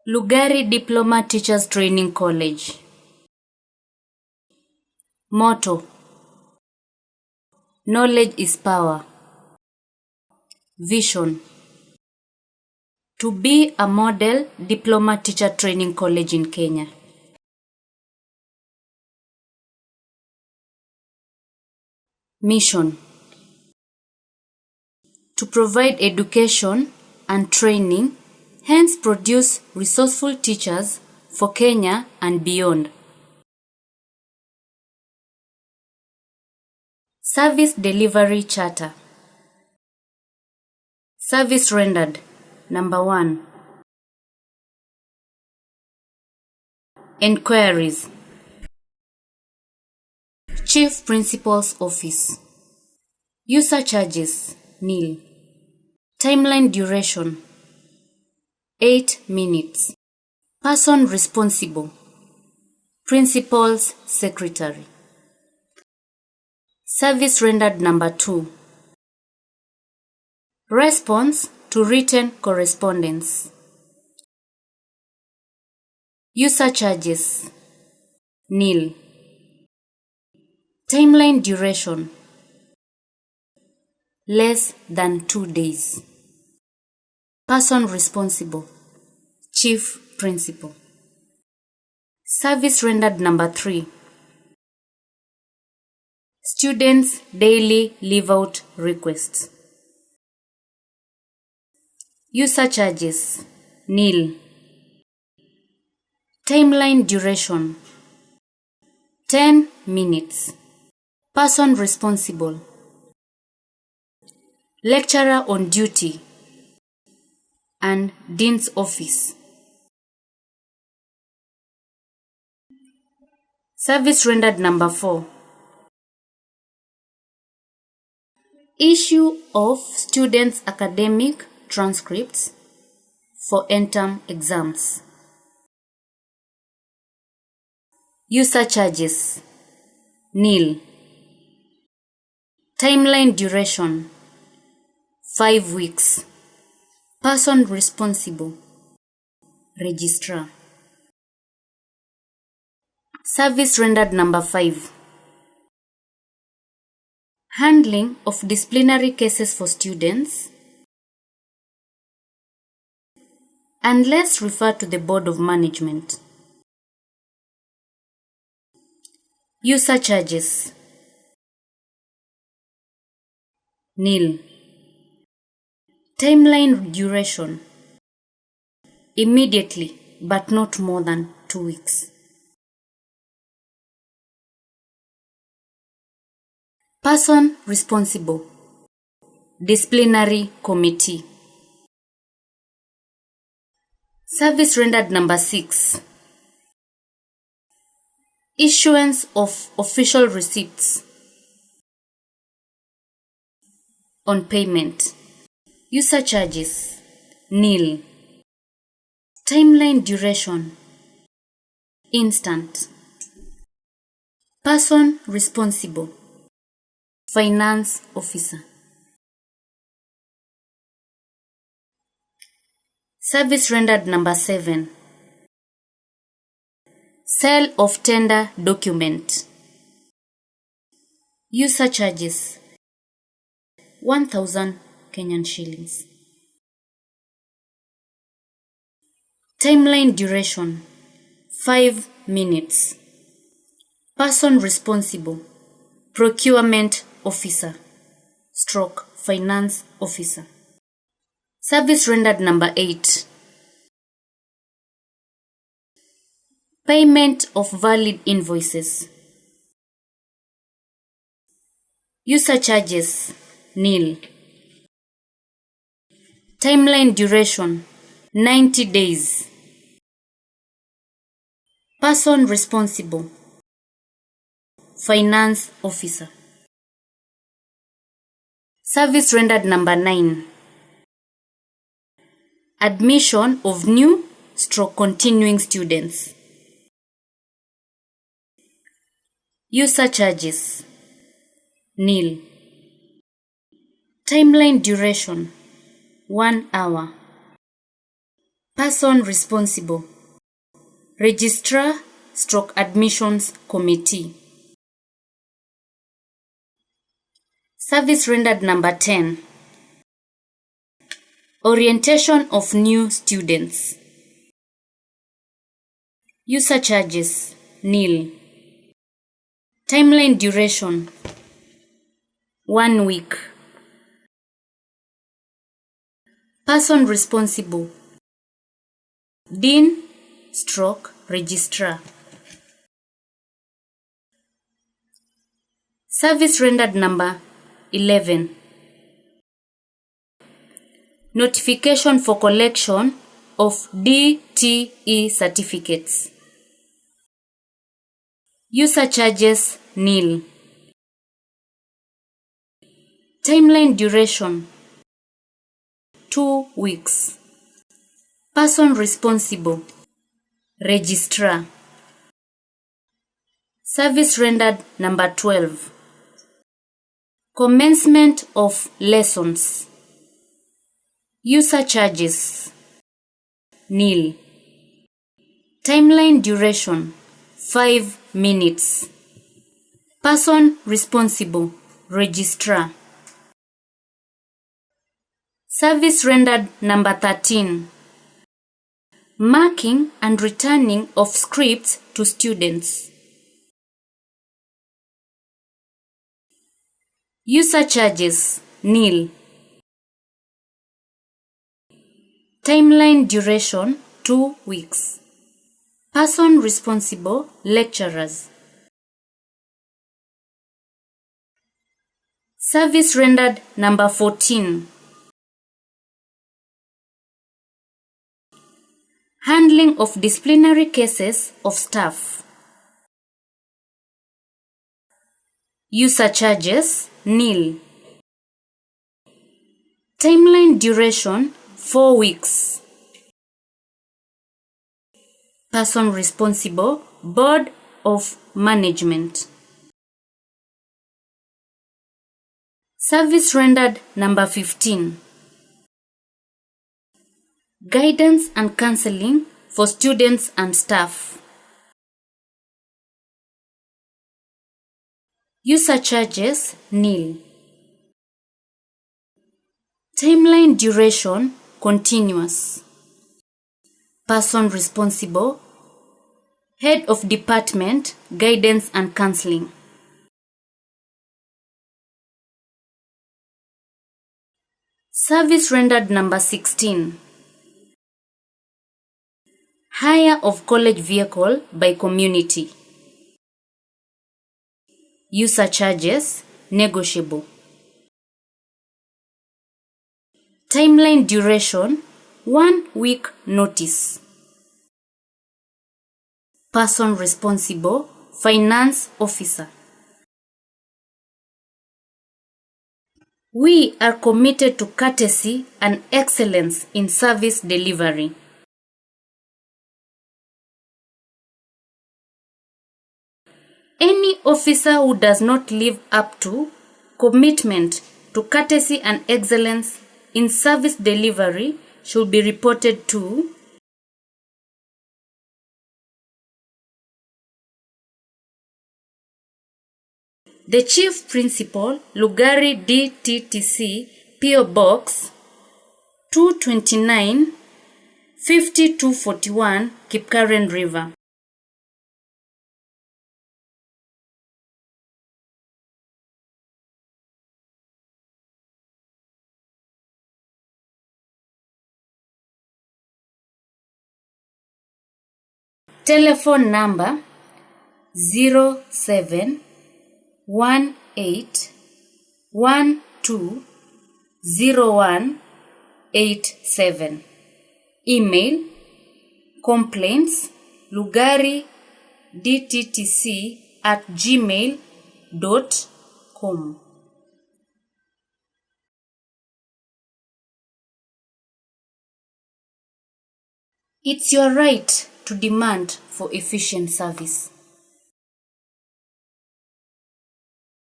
Lugari Diploma Teachers Training College. Motto: Knowledge is power. Vision: to be a model diploma teacher training college in Kenya. Mission: to provide education and training, hence produce resourceful teachers for Kenya and beyond. Service Delivery Charter. Service rendered. Number 1. Enquiries. Chief Principal's Office. User charges nil. Timeline duration 8 minutes. Person responsible: Principal's Secretary. Service rendered. Number 2. Response to written correspondence. User charges nil. Timeline duration less than 2 days. Person responsible: Chief Principal. Service rendered. Number 3. Students' daily leave-out requests. User charges nil. Timeline duration 10 minutes. Person responsible: Lecturer on duty and Dean's Office. Service rendered. Number 4. Issue of students' academic transcripts for end-term exams. User charges nil. Timeline duration 5 weeks. Person responsible: Registrar. Service rendered. Number 5. Handling of disciplinary cases for students, unless referred to the Board of Management. User charges nil. Timeline duration immediately, but not more than 2 weeks. Person responsible: Disciplinary Committee. Service rendered. Number 6. Issuance of official receipts on payment. User charges nil. Timeline duration instant. Person responsible: Finance Officer. Service rendered. Number 7. Sale of tender document. User charges 1,000 Kenyan shillings. Timeline duration 5 minutes. Person responsible: Procurement Officer / Finance Officer. Service rendered. Number 8. Payment of valid invoices. User charges nil. Timeline duration 90 days. Person responsible: Finance Officer. Service rendered. Number 9. Admission of new / continuing students. User charges nil. Timeline duration 1 hour. Person responsible. Registrar/Admissions Committee. Service rendered number 10. Orientation of new students. User charges, nil. Timeline duration, 1 week. Person responsible, Dean/Registrar. Service rendered number 11. Notification for collection of DTE certificates. User charges, nil. Timeline duration, 2 weeks. Person responsible, Registrar. Service rendered number 12. Commencement of lessons. User charges, nil. Timeline duration, 5 minutes. Person responsible, Registrar. Service rendered number 13. Marking and returning of scripts to students. User charges, nil. Timeline duration, 2 weeks. Person responsible, lecturers. Service rendered number 14. Handling of disciplinary cases of staff. User charges, nil. Timeline duration, 4 weeks. Person responsible, Board of Management. Service rendered number 15. Guidance and counseling for students and staff. User charges, nil. Timeline duration, continuous. Person responsible, Head of Department, Guidance and Counseling. Service rendered number 16. Hire of college vehicle by community. User charges, negotiable. Timeline duration, 1 week notice. Person responsible, Finance Officer. We are committed to courtesy and excellence in service delivery. Any officer who does not live up to commitment to courtesy and excellence in service delivery should be reported to the Chief Principal, Lugari DTTC, PO Box 229 5241, Kipkaren River. Telephone number 0718120187. Email complaints lugaridttc@gmail.com. It's your right to demand for efficient service.